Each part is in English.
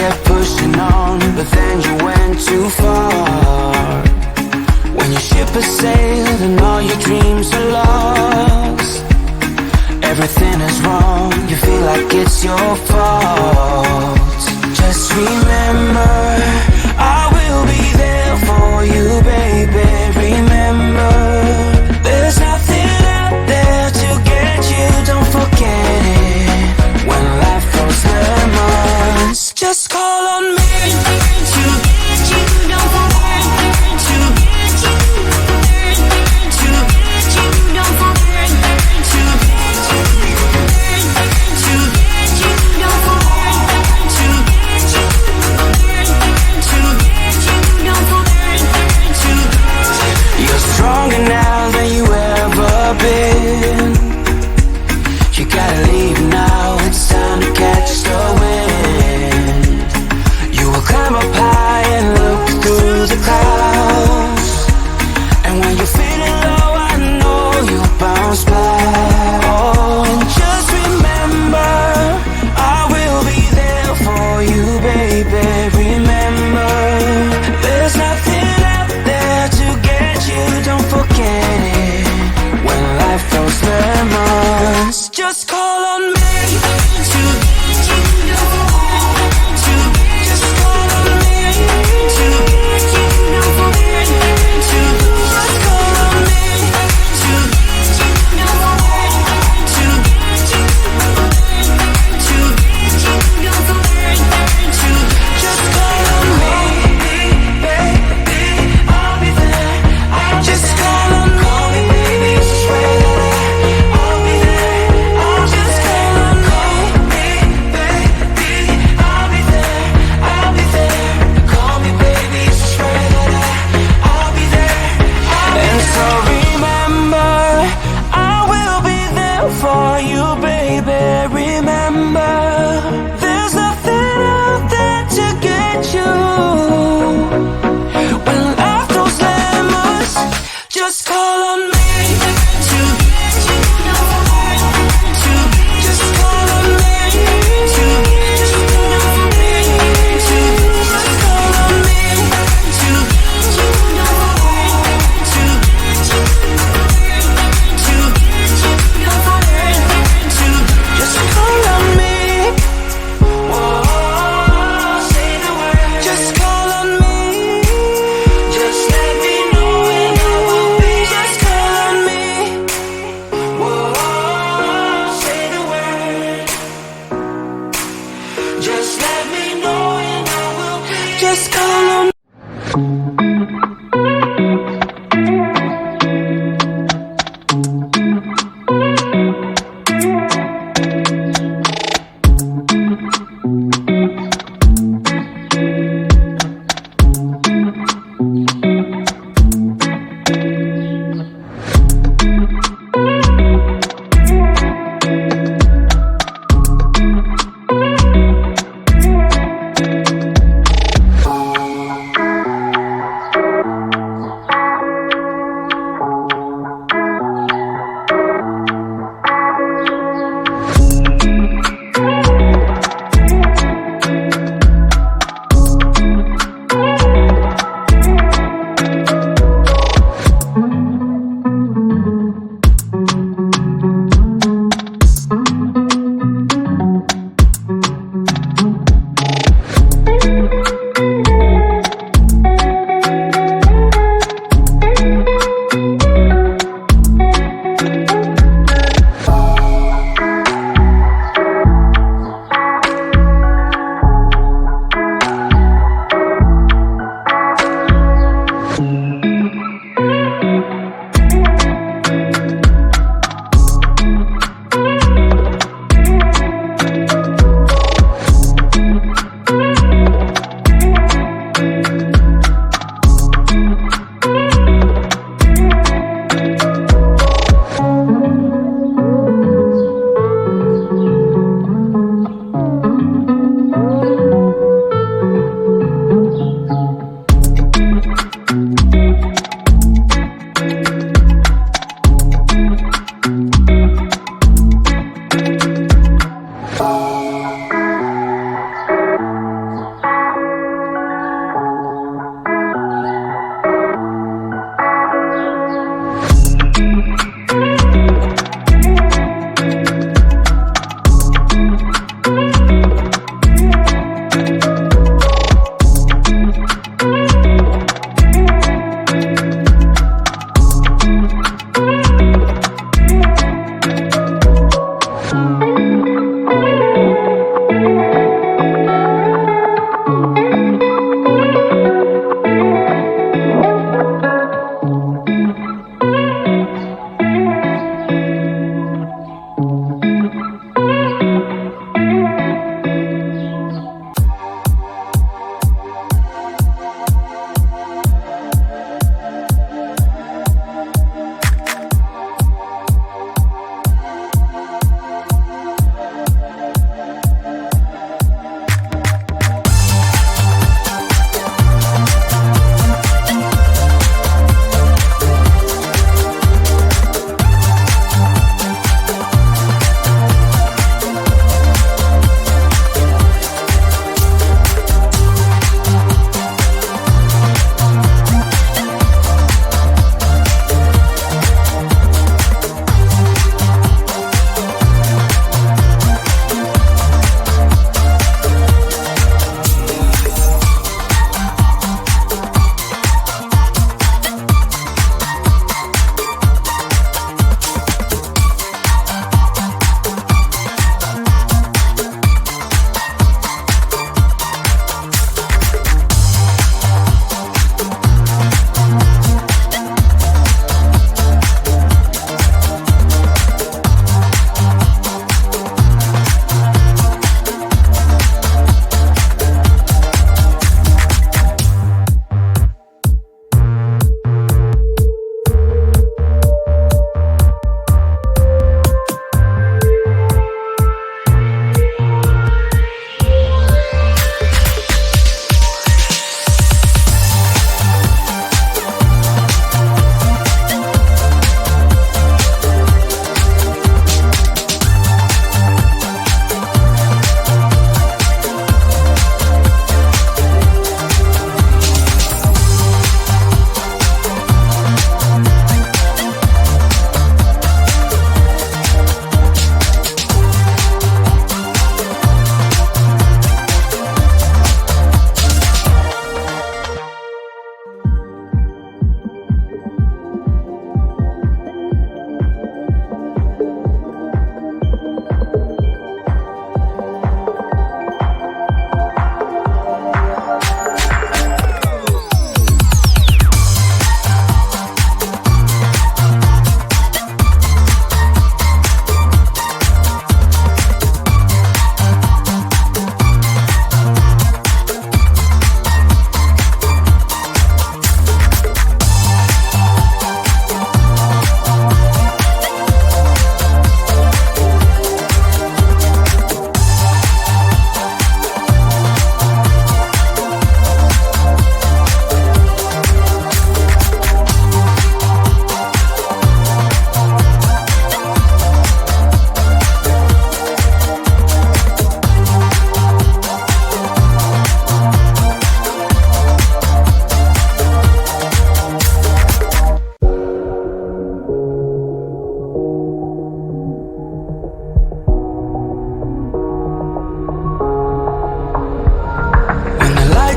kept pushing on, but then you went too far. When your ship has sailed and all your dreams are lost, everything is wrong, you feel like it's your fault. Just remember, I will be there for you, baby. Remember, there's nothing out there to get you, don't forget it. When life throws lemons, just call on me to get you, don't forget to get you, to get you, don't forget to get you, to get you, don't forget to get you, to get you, don't forget to get you. You're stronger now than you ever been. You gotta leave now, it's time to catch the wind. You will climb up high and look through the clouds, and when you're feeling low, I know you'll bounce back. Oh, and just remember, I will be there for you, baby. Remember, there's nothing out there to get you, don't forget it. When life throws lemons, just call on me to get you, don't forget to just call on me to get you, don't forget to just call on me to get you, don't forget to get you, to get you, don't forget to just call on me, baby, I'll be there. Just call on me, baby, swear that I'll be there. I'll just call on me, baby, I'll be there. I'll be there. Call me, baby, swear that I'll be there. And so remember, I will be there for you, baby. Remember, there's nothing out there to get you. When life throws lemons, just call on me to get you, don't forget to just call on me to get you, don't forget to just call on me to get you, don't forget to get you, to get you, don't forget to just call on me. Whoa, say the word. Just call on me. Just let me know and I will be. Just call on me. Whoa, say the word. Just let me know and I will be. Just call on me.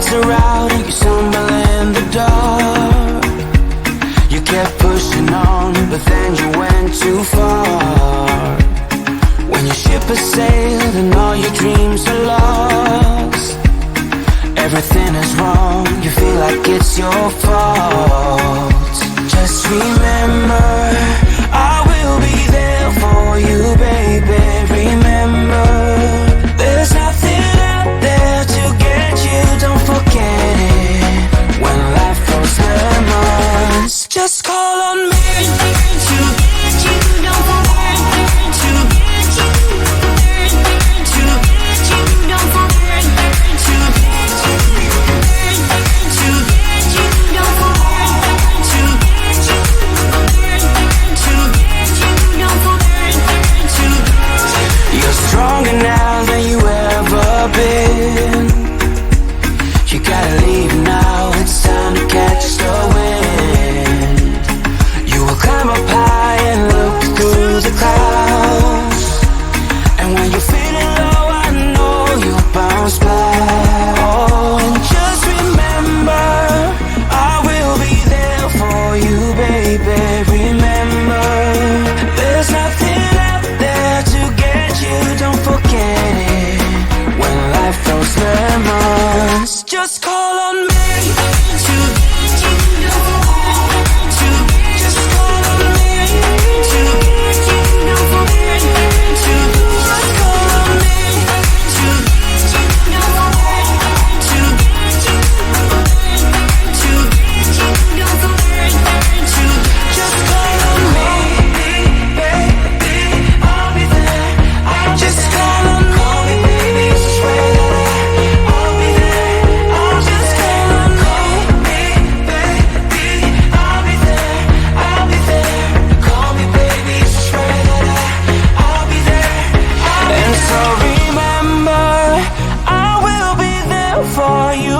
lights are out and you stumble in the dark. You kept pushing on, but then you went too far. When your ship has sailed and all your dreams are lost, everything is wrong, you feel like it's your fault. Just remember, I will be there for you, baby. Remember, there's nothing out there to get you, don't forget it. When life throws lemons, just call on me to get you, don't forget to get you, to get you, don't forget to get you, to get you, don't forget to get you, to get you, don't forget to get you. You're stronger now than you ever been. You gotta leave now, it's time to catch the wind. You will climb up high and look through the clouds, and when you're feeling low, I know you'll bounce back. Oh, and just remember, I will be there for you, baby. Remember, there's nothing out there to get you, don't forget it. When life throws lemons, just call on me to get you, to just call on me to get you, don't forget to just call on me to get you, don't forget to get you, to get you, don't forget to just call on me, baby, I'll be there. Just call on me, baby, swear that I'll be there. I'll just call on me, baby, I'll be there. I'll be there. Call me, baby, swear that I'll be there. And so remember, I will be there for you,